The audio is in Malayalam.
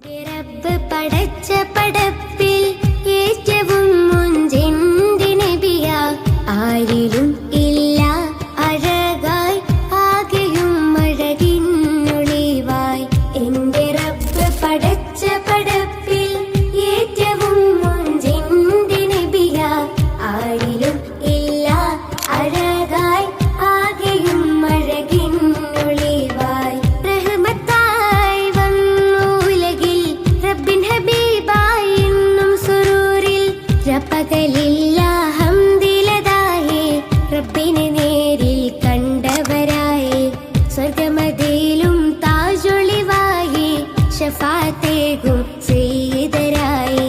റബ്ബ് പടച്ച പടപ്പിൽ ഏറ്റവും മുൻചെന്റെ നബിയാ, ആരിലും ഇല്ല അഴകായി ആകെയും അഴകിന്നൊളിവായി. എന്റെ റബ്ബ് പടച്ച പടപ്പിൽ ഏറ്റവും മുൻചെന്റെ നബിയാ, ആരിലും ഇല്ല അഴകായി ആകെയും അഴകിന്നൊളിവായി. റഹ്മത്തായി വന്നു ഉലകിൽ റബ്ബിൻ ഹബീബായി എന്നും സുറൂരിൽ. പകലില്ല ഹംദിലതായേ റബ്ബിനെ നേരിൽ കണ്ടവരായേ. സ്വർഗമതിലും താജൊളിവായേ ഷഫാത്തേകും സയ്യിദരായേ.